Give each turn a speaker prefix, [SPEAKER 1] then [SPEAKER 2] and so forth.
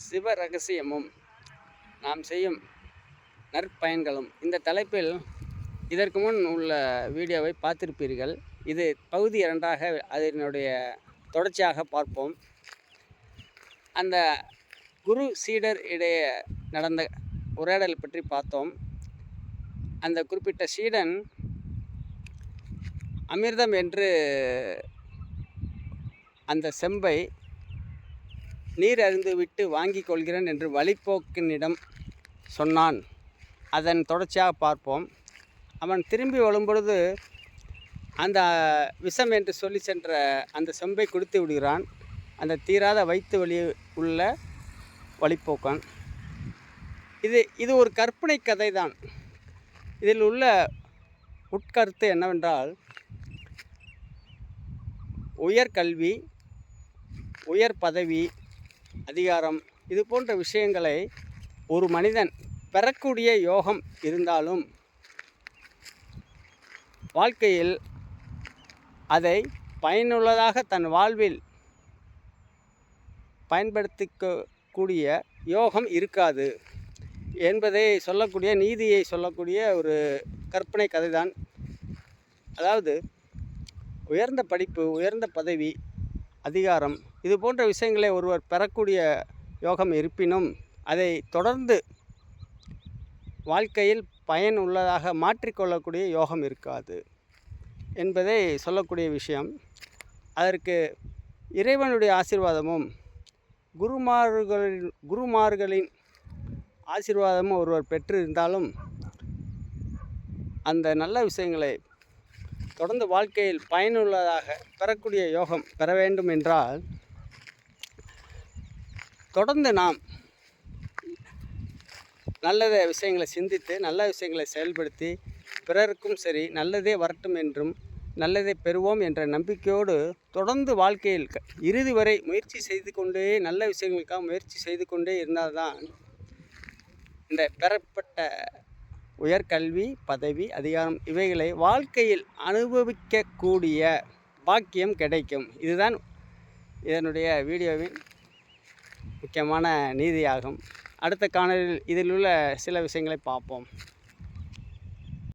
[SPEAKER 1] சிவ ரகசியமும் நாம் செய்யும் நற்பயன்களும் இந்த தலைப்பில் இதற்கு முன் உள்ள வீடியோவை பார்த்திருப்பீர்கள். இது பகுதி 2ஆக அதனுடைய தொடர்ச்சியாக பார்ப்போம். அந்த குரு சீடர் இடையே நடந்த உரையாடல் பற்றி பார்த்தோம். அந்த குறிப்பிட்ட சீடன் அமிர்தம் என்று அந்த செம்பை நீர் அருந்துவிட்டு வாங்கி கொள்கிறேன் என்று வழிப்போக்கனிடம் சொன்னான். அதன் தொடர்ச்சியாக பார்ப்போம். அவன் திரும்பி வரும்பொழுது அந்த விஷம் என்று சொல்லி சென்ற அந்த செம்பை குடித்து விடுகிறான். அந்த தீராத வயிற்று வலி உள்ள வழிப்போக்கன். இது ஒரு கற்பனை கதை தான். இதில் உள்ள உட்கருத்து என்னவென்றால், உயர்கல்வி, உயர் பதவி, அதிகாரம் இது போன்ற விஷயங்களை ஒரு மனிதன் பெறக்கூடிய யோகம் இருந்தாலும் வாழ்க்கையில் அதை பயனுள்ளதாக தன் வாழ்வில் பயன்படுத்திக்கூடிய யோகம் இருக்காது என்பதை சொல்லக்கூடிய, நீதியை சொல்லக்கூடிய ஒரு கற்பனை கதை தான். அதாவது உயர்ந்த படிப்பு, உயர்ந்த பதவி, அதிகாரம் இது போன்ற விஷயங்களை ஒருவர் பெறக்கூடிய யோகம் இருப்பினும் அதை தொடர்ந்து வாழ்க்கையில் பயனுள்ளதாக மாற்றிக்கொள்ளக்கூடிய யோகம் இருக்காது என்பதை சொல்லக்கூடிய விஷயம். அதற்கு இறைவனுடைய ஆசீர்வாதமும் குருமார்களின் ஆசீர்வாதமும் ஒருவர் பெற்றிருந்தாலும் அந்த நல்ல விஷயங்களை தொடர்ந்து வாழ்க்கையில் பயனுள்ளதாக பெறக்கூடிய யோகம் பெற வேண்டும் என்றால் தொடர்ந்து நாம் நல்ல விஷயங்களை சிந்தித்து நல்ல விஷயங்களை செயல்படுத்தி பிறருக்கும் சரி நல்லதே வரட்டும் என்றும் நல்லதை பெறுவோம் என்ற நம்பிக்கையோடு தொடர்ந்து வாழ்க்கையில் இறுதி வரை முயற்சி செய்து கொண்டே நல்ல விஷயங்களுக்காக முயற்சி செய்து கொண்டே இருந்தால்தான் இந்த பெறப்பட்ட உயர்கல்வி, பதவி, அதிகாரம் இவைகளை வாழ்க்கையில் அனுபவிக்கக்கூடிய பாக்கியம் கிடைக்கும். இதுதான் இதனுடைய வீடியோவின் முக்கியமான நீதியாகும். அடுத்த காணொளியில் இதில் உள்ள சில விஷயங்களை பார்ப்போம்.